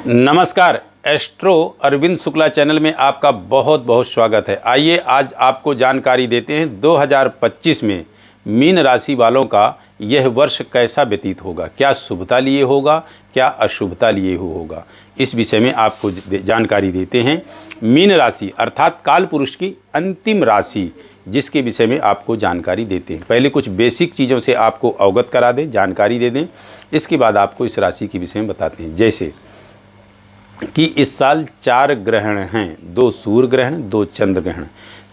नमस्कार। Astro Arvind Shukla channel में आपका बहुत बहुत स्वागत है। आइए आज आपको जानकारी देते हैं 2025 में मीन राशि वालों का यह वर्ष कैसा व्यतीत होगा, क्या शुभता लिए होगा, क्या अशुभता लिए होगा, इस विषय में आपको जानकारी देते हैं। मीन राशि अर्थात काल पुरुष की अंतिम राशि, जिसके विषय में आपको जानकारी देते हैं। पहले कुछ बेसिक चीज़ों से आपको अवगत करा दें, जानकारी दे दें, इसके बाद आपको इस राशि के विषय में बताते हैं। जैसे कि इस साल 4 ग्रहण हैं, 2 सूर्य ग्रहण, 2 चंद्र ग्रहण।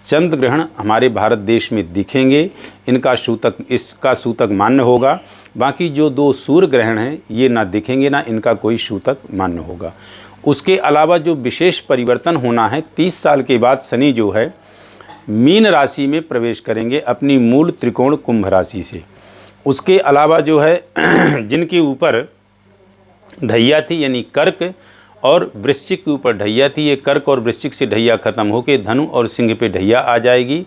चंद्र ग्रहण हमारे भारत देश में दिखेंगे, इसका सूतक मान्य होगा। बाकी जो 2 सूर्य ग्रहण हैं ये ना दिखेंगे, ना इनका कोई सूतक मान्य होगा। उसके अलावा जो विशेष परिवर्तन होना है, 30 साल के बाद शनि जो है मीन राशि में प्रवेश करेंगे अपनी मूल त्रिकोण कुंभ राशि से। उसके अलावा जो है जिनके ऊपर ढैया थी यानी कर्क और वृश्चिक के ऊपर ढैया थी, ये कर्क और वृश्चिक से ढैया खत्म होकर धनु और सिंह पे ढैया आ जाएगी।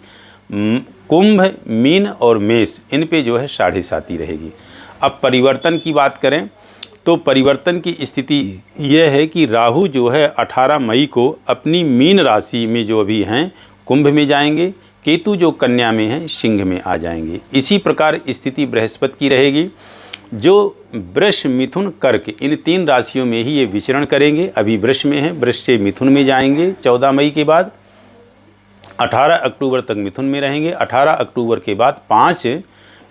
कुंभ, मीन और मेष इन पे जो है 7.5 रहेगी। अब परिवर्तन की बात करें तो परिवर्तन की स्थिति यह है कि राहु जो है 18 मई को अपनी मीन राशि में जो अभी हैं कुंभ में जाएंगे, केतु जो कन्या में हैं सिंह में आ जाएंगे। इसी प्रकार स्थिति बृहस्पति की रहेगी, जो वृष, मिथुन, कर्क इन 3 राशियों में ही ये विचरण करेंगे। अभी वृष में है, वृष से मिथुन में जाएंगे 14 मई के बाद, 18 अक्टूबर तक मिथुन में रहेंगे, 18 अक्टूबर के बाद 5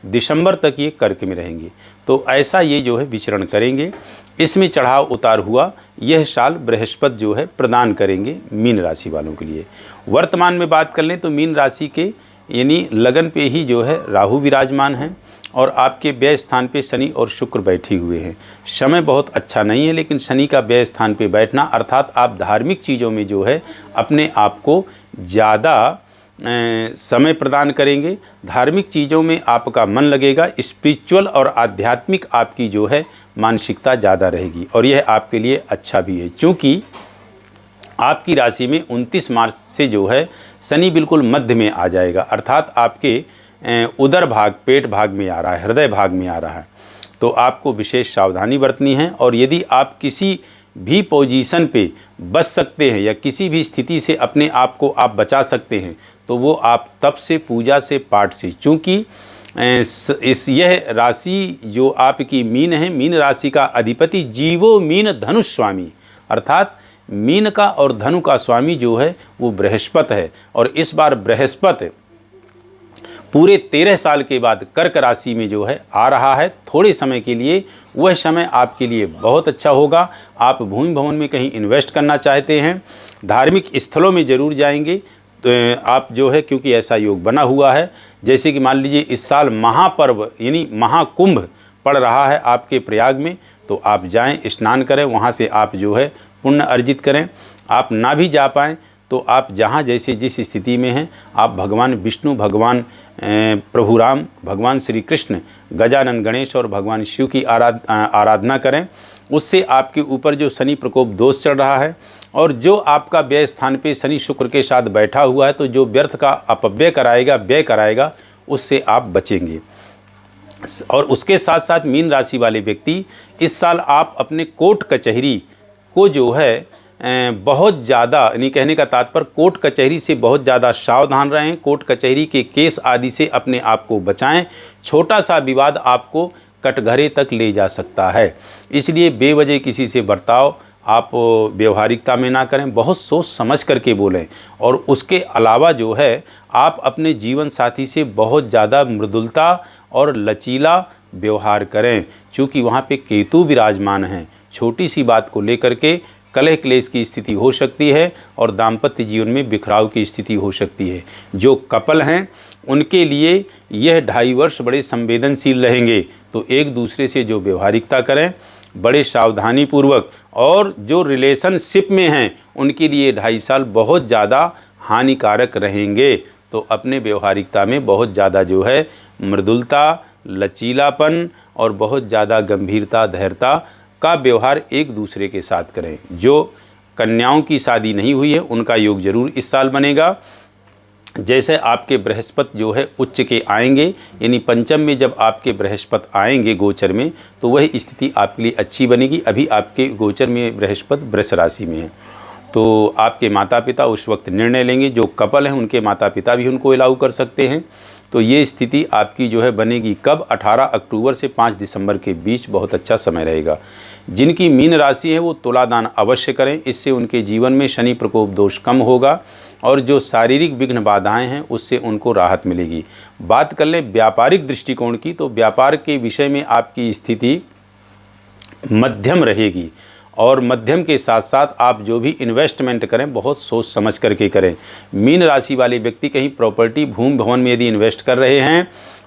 दिसंबर तक ये कर्क में रहेंगे। तो ऐसा ये जो है विचरण करेंगे। इसमें चढ़ाव उतार हुआ यह साल बृहस्पति जो है प्रदान करेंगे मीन राशि वालों के लिए। वर्तमान में बात कर लें तो मीन राशि के यानी लगन पे ही जो है राहु विराजमान हैं और आपके व्यय स्थान पे शनि और शुक्र बैठे हुए हैं। समय बहुत अच्छा नहीं है, लेकिन शनि का व्यय स्थान पे बैठना अर्थात आप धार्मिक चीज़ों में जो है अपने आप को ज़्यादा समय प्रदान करेंगे। धार्मिक चीज़ों में आपका मन लगेगा, स्पिरिचुअल और आध्यात्मिक आपकी जो है मानसिकता ज़्यादा रहेगी और यह आपके लिए अच्छा भी है, क्योंकि आपकी राशि में 29 मार्च से जो है शनि बिल्कुल मध्य में आ जाएगा, अर्थात आपके उदर भाग, पेट भाग में आ रहा है, हृदय भाग में आ रहा है। तो आपको विशेष सावधानी बरतनी है और यदि आप किसी भी पोजीशन पे बच सकते हैं या किसी भी स्थिति से अपने आप को आप बचा सकते हैं तो वो आप तप से, पूजा से, पाठ से, चूँकि यह राशि जो आपकी मीन है, मीन राशि का अधिपति जीवो मीन धनुष स्वामी, अर्थात मीन का और धनु का स्वामी जो है वो बृहस्पति है। और इस बार बृहस्पति पूरे 13 साल के बाद कर्क राशि में जो है आ रहा है थोड़े समय के लिए। वह समय आपके लिए बहुत अच्छा होगा। आप भूमि भवन में कहीं इन्वेस्ट करना चाहते हैं, धार्मिक स्थलों में ज़रूर जाएंगे तो आप जो है, क्योंकि ऐसा योग बना हुआ है। जैसे कि मान लीजिए इस साल महापर्व यानी महाकुंभ पड़ रहा है आपके प्रयाग में, तो आप जाएं, स्नान करें, वहाँ से आप जो है पुण्य अर्जित करें। आप ना भी जा पाएँ तो आप जहाँ जैसे जिस स्थिति में हैं आप भगवान विष्णु, भगवान प्रभु राम, भगवान श्री कृष्ण, गजानन गणेश और भगवान शिव की आराधना करें। उससे आपके ऊपर जो शनि प्रकोप दोष चल रहा है और जो आपका व्यय स्थान पे शनि शुक्र के साथ बैठा हुआ है, तो जो व्यर्थ का अपव्यय कराएगा, व्यय कराएगा, उससे आप बचेंगे। और उसके साथ साथ मीन राशि वाले व्यक्ति इस साल आप अपने कोर्ट कचहरी को जो है बहुत ज़्यादा, यानी कहने का तात्पर्य कोर्ट कचहरी से बहुत ज़्यादा सावधान रहें। कोर्ट कचहरी के केस आदि से अपने आप को बचाएं। छोटा सा विवाद आपको कटघरे तक ले जा सकता है, इसलिए बेवजह किसी से बर्ताव आप व्यवहारिकता में ना करें, बहुत सोच समझ करके बोलें। और उसके अलावा जो है आप अपने जीवन साथी से बहुत ज़्यादा मृदुलता और लचीला व्यवहार करें, क्योंकि वहाँ पे केतु विराजमान हैं। छोटी सी बात को लेकर के कलह क्लेश की स्थिति हो सकती है और दाम्पत्य जीवन में बिखराव की स्थिति हो सकती है। जो कपल हैं उनके लिए यह 2.5 वर्ष बड़े संवेदनशील रहेंगे, तो एक दूसरे से जो व्यवहारिकता करें बड़े सावधानी पूर्वक, और जो रिलेशनशिप में हैं उनके लिए 2.5 साल बहुत ज़्यादा हानिकारक रहेंगे। तो अपने व्यवहारिकता में बहुत ज़्यादा जो है मृदुलता, लचीलापन और बहुत ज़्यादा गंभीरता, धैर्यता का व्यवहार एक दूसरे के साथ करें। जो कन्याओं की शादी नहीं हुई है उनका योग जरूर इस साल बनेगा। जैसे आपके बृहस्पति जो है उच्च के आएंगे, यानी पंचम में जब आपके बृहस्पति आएंगे गोचर में, तो वही स्थिति आपके लिए अच्छी बनेगी। अभी आपके गोचर में बृहस्पति वृष राशि में है, तो आपके माता पिता उस वक्त निर्णय लेंगे। जो कपल हैं उनके माता पिता भी उनको अलाउ कर सकते हैं। तो ये स्थिति आपकी जो है बनेगी कब? 18 अक्टूबर से 5 दिसंबर के बीच बहुत अच्छा समय रहेगा। जिनकी मीन राशि है वो तुला दान अवश्य करें, इससे उनके जीवन में शनि प्रकोप दोष कम होगा और जो शारीरिक विघ्न बाधाएं हैं उससे उनको राहत मिलेगी। बात कर लें व्यापारिक दृष्टिकोण की, तो व्यापार के विषय में आपकी स्थिति मध्यम रहेगी और मध्यम के साथ साथ आप जो भी इन्वेस्टमेंट करें बहुत सोच समझ करके करें। मीन राशि वाले व्यक्ति कहीं प्रॉपर्टी भूमि भवन में यदि इन्वेस्ट कर रहे हैं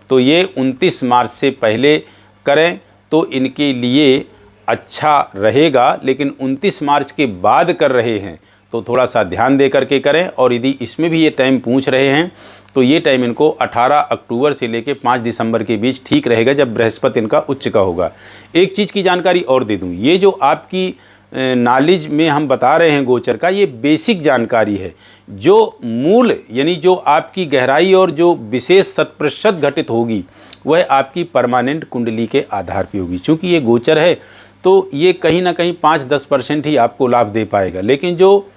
तो ये 29 मार्च से पहले करें तो इनके लिए अच्छा रहेगा, लेकिन 29 मार्च के बाद कर रहे हैं तो थोड़ा सा ध्यान दे करके करें। और यदि इसमें भी ये टाइम पूछ रहे हैं तो ये टाइम इनको 18 अक्टूबर से लेकर 5 दिसंबर के बीच ठीक रहेगा, जब बृहस्पति इनका उच्च का होगा। एक चीज़ की जानकारी और दे दूं, ये जो आपकी नॉलेज में हम बता रहे हैं गोचर का, ये बेसिक जानकारी है। जो मूल यानी जो आपकी गहराई और जो विशेष 100% घटित होगी वह आपकी परमानेंट कुंडली के आधार पर होगी। चूँकि ये गोचर है तो ये कहीं ना कहीं 5-10% ही आपको लाभ दे पाएगा, लेकिन जो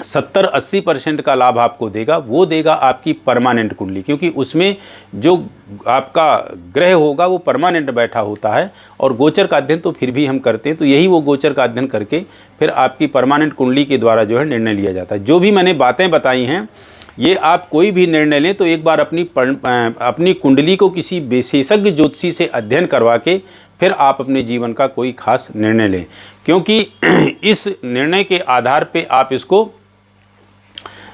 70-80% का लाभ आपको देगा वो देगा आपकी परमानेंट कुंडली, क्योंकि उसमें जो आपका ग्रह होगा वो परमानेंट बैठा होता है। और गोचर का अध्ययन तो फिर भी हम करते हैं, तो यही वो गोचर का अध्ययन करके फिर आपकी परमानेंट कुंडली के द्वारा जो है निर्णय लिया जाता है। जो भी मैंने बातें बताई हैं ये आप कोई भी निर्णय लें तो एक बार अपनी कुंडली को किसी विशेषज्ञ ज्योतिषी से अध्ययन करवा के फिर आप अपने जीवन का कोई खास निर्णय लें, क्योंकि इस निर्णय के आधार पे आप इसको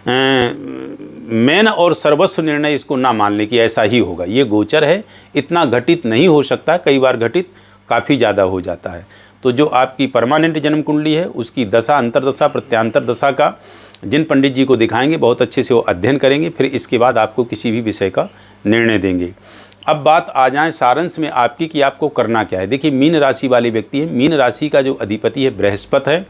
मेन और सर्वस्व निर्णय इसको ना मान लें कि ऐसा ही होगा। ये गोचर है, इतना घटित नहीं हो सकता, कई बार घटित काफ़ी ज़्यादा हो जाता है। तो जो आपकी परमानेंट जन्म कुंडली है उसकी दशा, अंतरदशा, प्रत्यांतर दशा का जिन पंडित जी को दिखाएंगे बहुत अच्छे से वो अध्ययन करेंगे, फिर इसके बाद आपको किसी भी विषय का निर्णय देंगे। अब बात आ जाए सारांश में आपकी कि आपको करना क्या है। देखिए, मीन राशि वाले व्यक्ति हैं, मीन राशि का जो अधिपति है बृहस्पति है।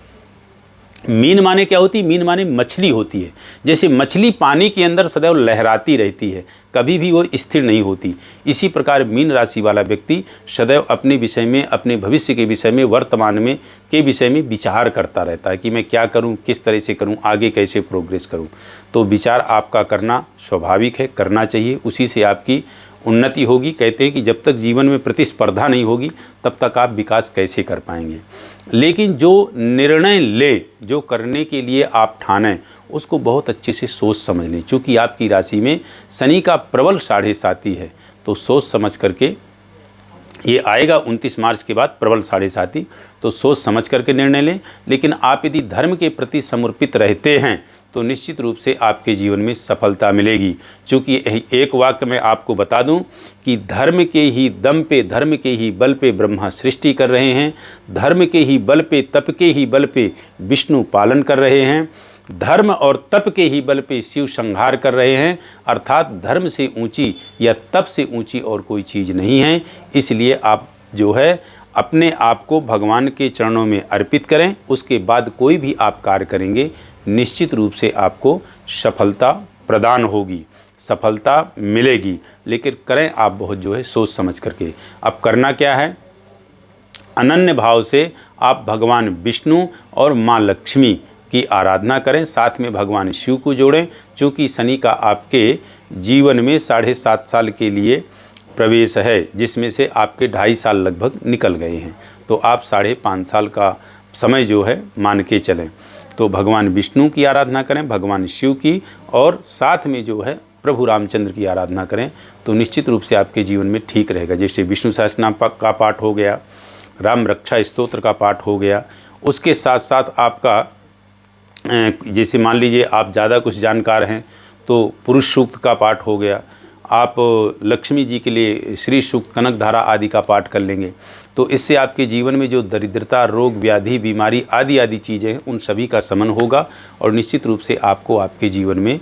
मीन माने क्या होती है? मीन माने मछली होती है। जैसे मछली पानी के अंदर सदैव लहराती रहती है, कभी भी वो स्थिर नहीं होती, इसी प्रकार मीन राशि वाला व्यक्ति सदैव अपने विषय में, अपने भविष्य के विषय में, वर्तमान में के विषय में विचार करता रहता है कि मैं क्या करूं, किस तरह से करूं, आगे कैसे प्रोग्रेस करूं। तो विचार आपका करना स्वाभाविक है, करना चाहिए, उसी से आपकी उन्नति होगी। कहते हैं कि जब तक जीवन में प्रतिस्पर्धा नहीं होगी तब तक आप विकास कैसे कर पाएंगे। लेकिन जो निर्णय ले, जो करने के लिए आप ठानें, उसको बहुत अच्छे से सोच समझ लें। चूँकि आपकी राशि में शनि का प्रबल 7.5 है, तो सोच समझ करके ये आएगा 29 मार्च के बाद प्रबल 7.5, तो सोच समझ करके निर्णय लें। लेकिन आप यदि धर्म के प्रति समर्पित रहते हैं तो निश्चित रूप से आपके जीवन में सफलता मिलेगी। चूँकि एक वाक्य में आपको बता दूं कि धर्म के ही दम पे, धर्म के ही बल पे ब्रह्मा सृष्टि कर रहे हैं, धर्म के ही बल पे, तप के ही बल पे विष्णु पालन कर रहे हैं, धर्म और तप के ही बल पे शिव संहार कर रहे हैं। अर्थात धर्म से ऊंची या तप से ऊंची और कोई चीज़ नहीं है। इसलिए आप जो है अपने आप को भगवान के चरणों में अर्पित करें, उसके बाद कोई भी आप कार्य करेंगे निश्चित रूप से आपको सफलता प्रदान होगी, सफलता मिलेगी। लेकिन करें आप बहुत जो है सोच समझ करके। अब करना क्या है? अनन्य भाव से आप भगवान विष्णु और माँ लक्ष्मी की आराधना करें, साथ में भगवान शिव को जोड़ें। चूँकि शनि का आपके जीवन में 7.5 साल के लिए प्रवेश है, जिसमें से आपके 2.5 साल लगभग निकल गए हैं, तो आप 5.5 साल का समय जो है मान के चलें। तो भगवान विष्णु की आराधना करें, भगवान शिव की, और साथ में जो है प्रभु रामचंद्र की आराधना करें, तो निश्चित रूप से आपके जीवन में ठीक रहेगा। जैसे विष्णु सहस्त्रनाम का पाठ हो गया, राम रक्षा स्तोत्र का पाठ हो गया, उसके साथ साथ आपका जैसे मान लीजिए आप ज़्यादा कुछ जानकार हैं तो पुरुष सूक्त का पाठ हो गया, आप लक्ष्मी जी के लिए श्री सूक्त, कनक धारा आदि का पाठ कर लेंगे, तो इससे आपके जीवन में जो दरिद्रता, रोग, व्याधि, बीमारी आदि चीज़ें हैं उन सभी का शमन होगा और निश्चित रूप से आपको आपके जीवन में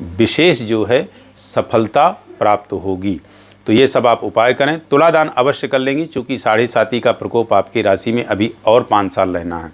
विशेष जो है सफलता प्राप्त होगी। तो ये सब आप उपाय करें। तुला दान अवश्य कर लेंगे, चूँकि 7.5 का प्रकोप आपकी राशि में अभी और 5 साल रहना है।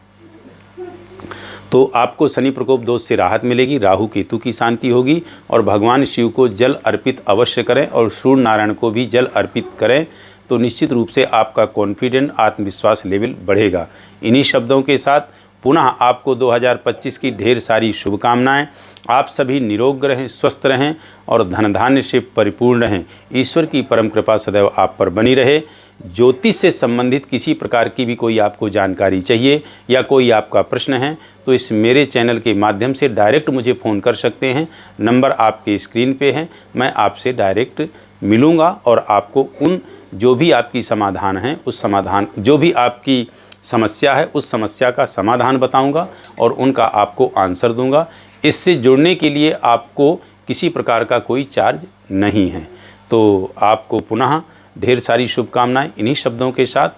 तो आपको शनि प्रकोप दोष से राहत मिलेगी, राहु केतु की शांति होगी और भगवान शिव को जल अर्पित अवश्य करें और सूर्य नारायण को भी जल अर्पित करें। तो निश्चित रूप से आपका कॉन्फिडेंट आत्मविश्वास लेवल बढ़ेगा। इन्हीं शब्दों के साथ पुनः आपको 2025 की ढेर सारी शुभकामनाएं। आप सभी निरोग रहें, स्वस्थ रहें और धन धान्य से परिपूर्ण रहें। ईश्वर की परम कृपा सदैव आप पर बनी रहे। ज्योतिष से संबंधित किसी प्रकार की भी कोई आपको जानकारी चाहिए या कोई आपका प्रश्न है तो इस मेरे चैनल के माध्यम से डायरेक्ट मुझे फ़ोन कर सकते हैं। नंबर आपके स्क्रीन पे है। मैं आपसे डायरेक्ट मिलूँगा और आपको उन जो भी आपकी समाधान है उस समाधान जो भी आपकी समस्या है उस समस्या का समाधान बताऊंगा और उनका आपको आंसर दूंगा। इससे जुड़ने के लिए आपको किसी प्रकार का कोई चार्ज नहीं है। तो आपको पुनः ढेर सारी शुभकामनाएं। इन्हीं शब्दों के साथ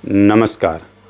नमस्कार।